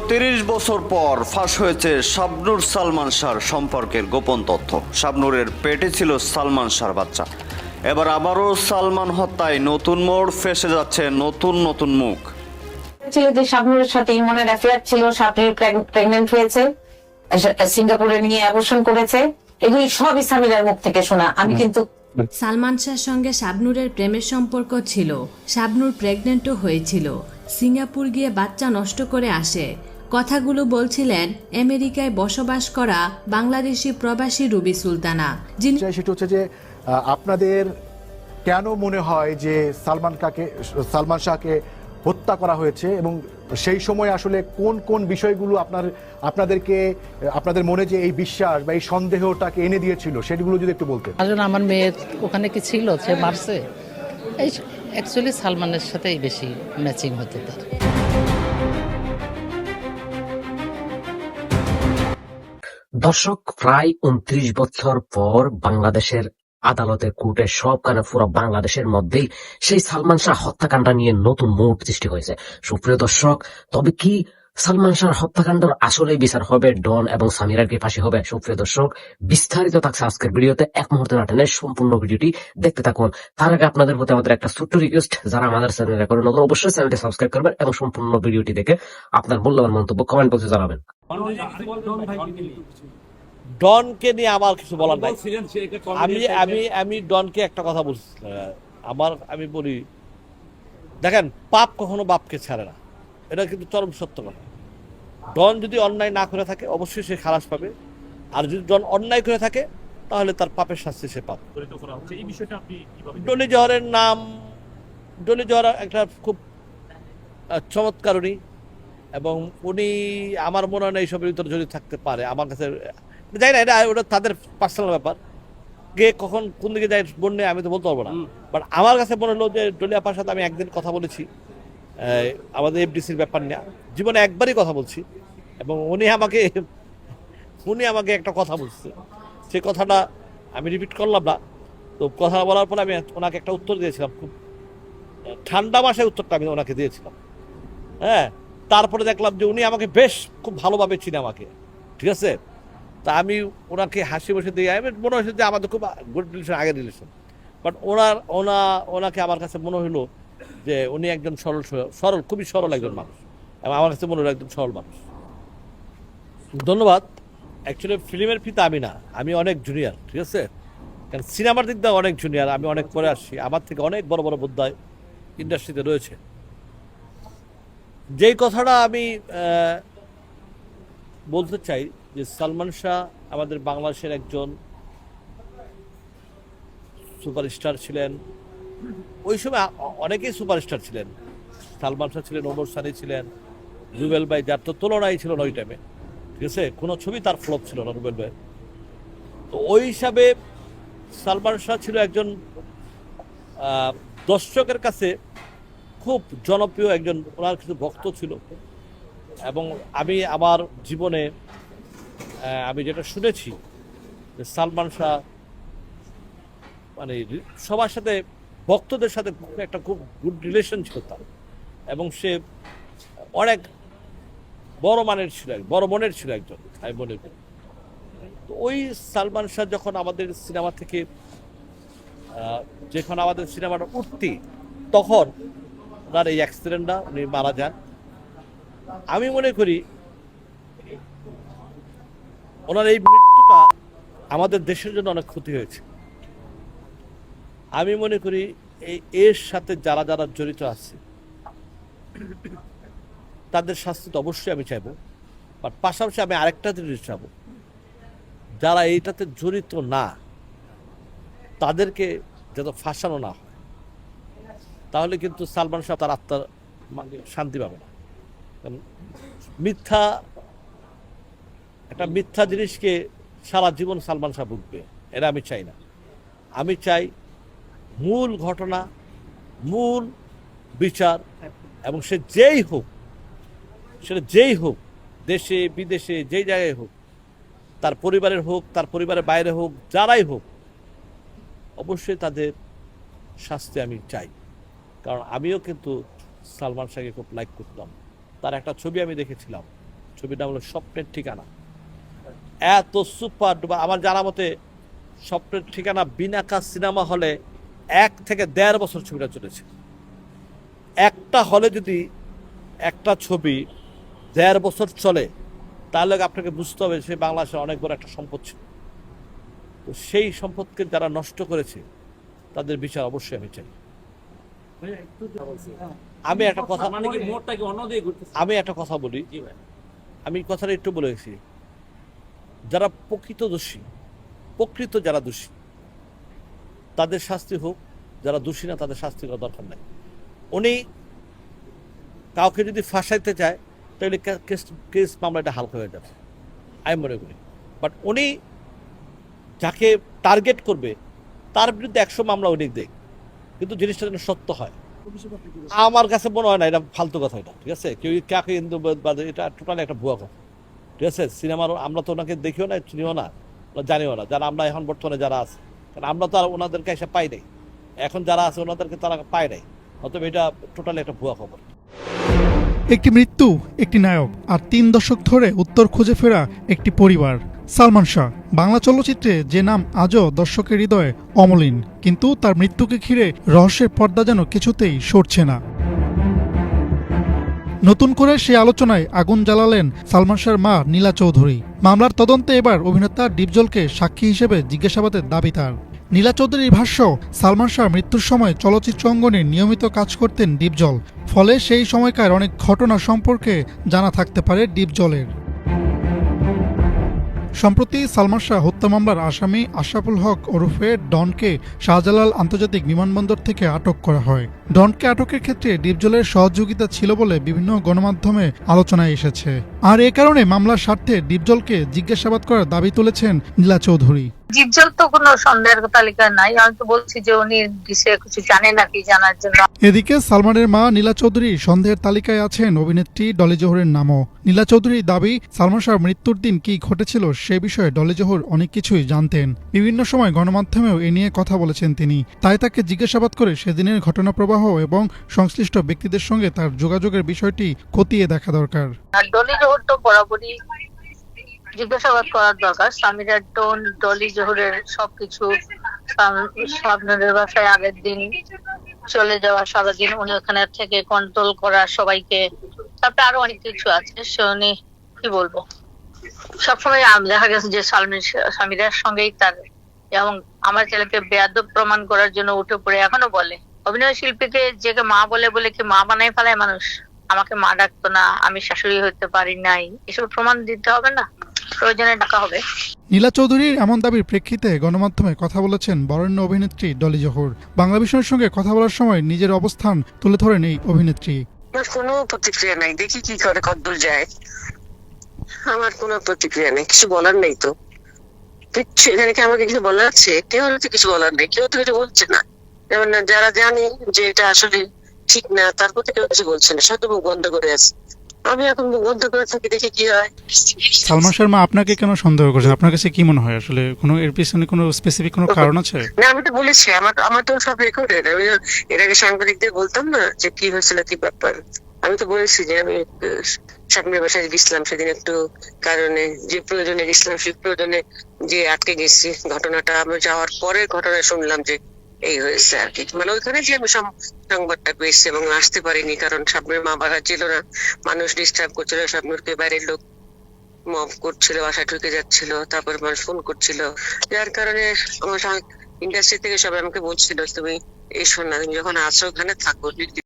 30 বছর পর ফাঁস হয়েছে শাবনূর সালমান শাহর সম্পর্কের গোপন তথ্য। শাবনূরের পেটে ছিল সালমান শাহর বাচ্চা। এবার আবারও সালমান হত্যায় নতুন মোড়, ফেসে যাচ্ছে নতুন নতুন মুখ। ছিল যে শাবনূরের সাথে ইমনের অ্যাফেয়ার ছিল, শাবনূর প্রেগন্যান্ট হয়েছে, সিঙ্গাপুরে নিয়ে অ্যাবর্শন করেছে। এগুলি সব সামিরার মুখ থেকে শোনা। আমি কিন্তু সালমান শাহর সঙ্গে শাবনূরের প্রেমের সম্পর্ক ছিল, শাবনূর প্রেগনেন্টও হয়েছিল, সিঙ্গাপুর গিয়ে বাচ্চা নষ্ট করে আসে। কথাগুলো বলছিলেন আমেরিকায় বসবাস করা বাংলাদেশি প্রবাসী রুবি সুলতানা, যিনি সেটা হচ্ছে যে আপনাদের কেন মনে হয় যে সালমান শাহকে হত্যা করা হয়েছে, এবং সেই সময় আসলে কোন কোন বিষয়গুলো আপনাদের মনে যে এই বিশ্বাস বা এই সন্দেহটাকে এনে দিয়েছিল, সেগুলো যদি একটু বলতেন। আসলে আমার মেয়ে ওখানে কি ছিল, সে মারছে, এই অ্যাকচুয়ালি সালমানের সাথেই বেশি ম্যাচিং হতো তার। দর্শক, প্রায় 29 বছর পর বাংলাদেশের আদালতের কোর্টে সবখানে পুরো বাংলাদেশের মধ্যেই সেই সালমান শাহ হত্যাকাণ্ড নিয়ে নতুন মোড় সৃষ্টি হয়েছে। সুপ্রিয় দর্শক, তবে কি সালমান শাহ হত্যাকাণ্ডের আসলে বিচার হবে? ডন এবং সামিরার কি ফাঁসি হবে? সুপ্রিয় দর্শক, বিস্তারিত থাকছে আজকের ভিডিওতে। এক মুহূর্তে না টেনে সম্পূর্ণ ভিডিওটি দেখতে থাকুন। তার আগে আপনাদের প্রতি আমাদের একটা ছোট্ট রিকোয়েস্ট, যারা আমাদের চ্যানেলে করে নতুন, অবশ্যই চ্যানেলটি সাবস্ক্রাইব করবেন এবং সম্পূর্ণ ভিডিওটি দেখে আপনার মূল্যবান মন্তব্য কমেন্ট বক্সে জানাবেন। ডনকে নিয়ে আমার কিছু বলার নাই। আমি ডনকে একটা কথা বলছি, আমি বলি, দেখেন, পাপ কখনো বাপকে ছাড়ে না, এটা কিন্তু চরম সত্য কথা। ডন যদি অন্যায় না করে থাকে অবশ্যই সে খালাস পাবে, আর যদি ডন অন্যায় করে থাকে তাহলে তার পাপের শাস্তি সে পাবে। ডলি জহরের নাম, ডলি জহর একটা খুব চমৎকার উনি, এবং উনি আমার মনে হয় না এইসবের ভিতরে জড়িত থাকতে পারে। আমার কাছে যাই না, ওটা তাদের পার্সোনাল ব্যাপার, কে কখন কোন দিকে যায় বন্যে আমি তো বলতে পারবো না। বাট আমার কাছে মনে হলো যে ডলি আপার সাথে আমি একদিন কথা বলেছি আমাদের এফডিসির ব্যাপার নিয়ে, জীবনে একবারই কথা বলছি, এবং উনি আমাকে একটা কথা বলছে, সেই কথাটা আমি রিপিট করলাম না। তো কথা বলার পরে আমি ওনাকে একটা উত্তর দিয়েছিলাম, খুব ঠান্ডা মাসে উত্তরটা আমি ওনাকে দিয়েছিলাম। হ্যাঁ, তারপরে দেখলাম যে উনি আমাকে বেশ খুব ভালোভাবে চিনে আমাকে, ঠিক আছে। তা আমি ওনাকে হাসি বসে দিয়ে মনে হয়েছে যে আমাদের খুব গুড রিলেশন, আগের রিলেশন। বাট ওনাকে আমার কাছে মনে হলো যে উনি একজন সরল খুবই সরল একজন মানুষ, এবং আমার কাছে মনে হলো একজন সরল মানুষ। ধন্যবাদ। অ্যাকচুয়ালি ফিল্মের পিতা আমি না, আমি অনেক জুনিয়র, ঠিক আছে। কারণ সিনেমার দিক দিয়ে অনেক জুনিয়র, আমি অনেক পরে আসছি, আমার থেকে অনেক বড় বড় বোদ্ধায় ইন্ডাস্ট্রিতে রয়েছে। যেই কথাটা আমি বলতে চাই যে সালমান শাহ আমাদের বাংলাদেশের একজন সুপারস্টার ছিলেন। ওই সময় অনেকেই সুপারস্টার ছিলেন। সালমান শাহ ছিলেন, ওমর সানি ছিলেন, রুবেল ভাই, যার তো তুলনাই ছিল না ওই টাইমে, ঠিক আছে। কোনো ছবি তার ফ্লপ ছিল না রুবেল ভাই। তো ওই হিসাবে সালমান শাহ ছিল একজন দর্শকের কাছে খুব জনপ্রিয় একজন, ওনার কিছু ভক্ত ছিল। এবং আমি আমার জীবনে আমি যেটা শুনেছি যে সালমান শাহ মানে সবার সাথে, ভক্তদের সাথে একটা খুব গুড রিলেশন ছিল তার, এবং সে অনেক বড় মানের ছিল, বড় মনের ছিল একজন, আমি মনে করি। তো ওই সালমান শাহ যখন আমাদের সিনেমা থেকে যখন আমাদের সিনেমাটা উঠতি, তখন ওনার এই অ্যাক্সিডেন্টটা, উনি মারা যান। আমি মনে করি ওনার এই মৃত্যুটা আমাদের দেশের জন্য অনেক ক্ষতি হয়েছে। আমি মনে করি এর সাথে যারা যারা জড়িত আছে তাদের শাস্তি তো অবশ্যই আমি চাইবো, বাট পাশাপাশি আমি আরেকটা জিনিস চাইবো, যারা এইটাতে জড়িত না তাদেরকে যাতে ফাঁসানো না হয়, তাহলে কিন্তু সালমান শাহ তার আত্মার শান্তি পাবে না। একটা মিথ্যা জিনিসকে সারা জীবন সালমান শাহ ভুগবে, এটা আমি চাই না। আমি চাই মূল ঘটনা, মূল বিচার, এবং সে যেই হোক, দেশে বিদেশে যেই জায়গায় হোক, তার পরিবারের হোক, তার পরিবারের বাইরে হোক, যারাই হোক, অবশ্যই তাদের শাস্তি আমি চাই। কারণ আমিও কিন্তু সালমান শাহকে খুব লাইক করতাম। তার একটা ছবি আমি দেখেছিলাম, ছবির নাম হলো স্বপ্নের ঠিকানা। এত সুপার ডুপার, আমার জানা মতে স্বপ্নের ঠিকানা বিনাকা সিনেমা হলে 1 থেকে 1.5 বছর ছবিটা চলেছে। একটা হলে যদি একটা ছবি 1.5 বছর চলে, তাহলে আপনাকে বুঝতে হবে সে বাংলাদেশের অনেক বড় একটা সম্পদ ছিল। তো সেই সম্পদকে যারা নষ্ট করেছে তাদের বিচার অবশ্যই আমি চাই। আমি একটা কথা বলি, আমি কথাটা একটু বলে গেছি, যারা প্রকৃত যারা দোষী তাদের শাস্তি হোক, যারা দোষী না তাদের শাস্তি করার দরকার নাই। উনি কাউকে যদি ফাঁসাইতে চায় তাহলে কেস মামলাটা হালকা হয়ে যাবে আমি মনে করি। বাট উনি যাকে টার্গেট করবে তার বিরুদ্ধে 100 মামলা উনি দেখ, কিন্তু জিনিসটা যেন সত্য হয়। আমার কাছে মনে হয় না এটা ফালতু কথা, এটা ঠিক আছে। কেউ কাকে হিন্দু এটা টোটালি একটা ভুয়া কথা, ঠিক আছে। সিনেমার আমরা তো ওনাকে দেখিও না, চিনিও না, জানিও না, যারা আমরা এখন বর্তমানে যারা আছে, কারণ আমরা তো আর ওনাদেরকে এসে পাই নাই, এখন যারা আছে ওনাদেরকে তারা পায় নাই, অতএব এটা টোটালি একটা ভুয়া খবর। একটি মৃত্যু, একটি নায়ক, আর 3 দশক ধরে উত্তর খুঁজে ফেরা একটি পরিবার। সালমান শাহ বাংলা চলচ্চিত্রে যে নাম আজও দর্শকের হৃদয়ে অমলিন, কিন্তু তার মৃত্যুকে ঘিরে রহস্যের পর্দা যেন কিছুতেই সরছে না। নতুন করে সেই আলোচনায় আগুন জ্বালালেন সালমান শাহর মা নীলা চৌধুরী। মামলার তদন্তে এবার অভিনেতা ডিপজলকে সাক্ষী হিসেবে জিজ্ঞাসাবাদের দাবি তার। নীলা চৌধুরীর ভাষ্য, সালমান শাহর মৃত্যুর সময় চলচ্চিত্র অঙ্গনে নিয়মিত কাজ করতেন ডিপজল, ফলে সেই সময়কার অনেক ঘটনা সম্পর্কে জানা থাকতে পারে ডিপজলের। সম্প্রতি সালমান শাহ হত্যা মামলার আসামি আশরাফুল হক ওরফে ডনকে শাহজালাল আন্তর্জাতিক বিমানবন্দর থেকে আটক করা হয়। ডনকে আটকের ক্ষেত্রে ডিপজলের সহযোগিতা ছিল বলে বিভিন্ন গণমাধ্যমে আলোচনায় এসেছে। আর এ কারণে মামলার স্বার্থে ডিপজলকে জিজ্ঞাসাবাদ করার দাবি তুলেছেন নীলা চৌধুরী। ডিপজল তো কোনো সন্দেহের তালিকায় নাই, আমি তো বলছি যে উনি বিষয়ে কিছু জানে নাকি, জানার জন্য। এদিকে সালমানের মা নীলা চৌধুরী সন্দেহের তালিকায় আছেন অভিনেত্রী ডলি জোহরের নামও। নীলা চৌধুরীর দাবি, সালমান শাহর মৃত্যুর দিন কি ঘটেছিল সে বিষয়ে ডলি জোহর অনেক কিছুই জানতেন। বিভিন্ন সময় গণমাধ্যমেও এ নিয়ে কথা বলেছেন তিনি। তাই তাকে জিজ্ঞাসাবাদ করে সেদিনের ঘটনা প্রবাহ এবং সংশ্লিষ্ট ব্যক্তিদের সঙ্গে তার যোগাযোগের বিষয়টি খতিয়ে দেখা দরকার। ডলি জোহর তো বরাবরই জিজ্ঞাসাবাদ করার দরকার। সামিরা ডলি জোহরের সবকিছু, আপনাদের বাসায় আগের দিন চলে যাওয়া, সারাদিন উনি ওখানে থেকে কন্ট্রোল করা সবাইকে, তারপরে আরো অনেক কিছু আছে। উনি কি বলবো, সবসময় দেখা গেছে যে সামিরার সঙ্গেই তার, এবং আমার ছেলেকে বেয়াদব প্রমাণ করার জন্য উঠে পড়ে এখনো বলে। অভিনয় শিল্পীকে যে মা বলে বলে কি মা বানাই ফেলায় মানুষ। আমাকে মা ডাকতো না, আমি শাশুড়ি হতে পারি নাই, এসব প্রমাণ দিতে হবে না, প্রয়োজনে ডাকা হবে। নীলা চৌধুরীর এমন দাবির প্রেক্ষিতে গণমাধ্যমে কথা বলেছেন বরেণ্য অভিনেত্রী ডলি জোহর। বাংলা বিষয়ের সঙ্গে কথা বলার সময় নিজের অবস্থান তুলে ধরেন এই অভিনেত্রী। কোনো প্রতিক্রিয়া নাই, দেখি কি করে, কতদূর যায়। আমার কোনো প্রতিক্রিয়া নেই, কিছু বলার নেই তো কিচ্ছু। এখানে কি আমাকে কিছু বলার আছে? কেউ তো কিছু বলার নেই, কেউ তো কিছু বলছে না। যেমন যারা জানে যে এটা আসলে ঠিক না, তার প্রতি কেউ কিছু বলছে না, সব মুখ বন্ধ করে আছে। আমি এখন মুখ বন্ধ করে থাকি, দেখি কি হয়। সালমান শাহর মা আপনাকে কেন সন্দেহ করছেন? আপনার কাছে কি মনে হয় আসলে কোনো এর পিছনে কোনো স্পেসিফিক কোনো কারণ আছে? না, আমি তো বলেছি, আমার তো সব রেকর্ডেড। আমি এর আগে সাংবাদিকদের বলতাম না যে কি হয়েছিল, কি ব্যাপার। আমি তো বলেছি যে আমি স্বপ্নের বাসায় গেছিলাম সেদিন একটু কারণে, যে প্রয়োজনে গেছিলাম সেই প্রয়োজনে যে আটকে গেছি। ঘটনাটা আমি যাওয়ার পরে ঘটনা শুনলাম যে এই হয়েছে আর কি। মানে ওইখানে যে আমি সংবাদটা পেয়েছি এবং আসতে পারিনি, কারণ স্বপ্নের মা বাসা ছিল না, মানুষ ডিস্টার্ব করছিল, স্বপ্নকে বাইরের লোক মব করছিল, বাসায় ঢুকে যাচ্ছিল, তারপর মানুষ ফোন করছিল, যার কারণে আমার ইন্ডাস্ট্রি থেকে সবাই আমাকে বলছিল তুমি এসো না, তুমি যখন আছো ওখানে থাকো।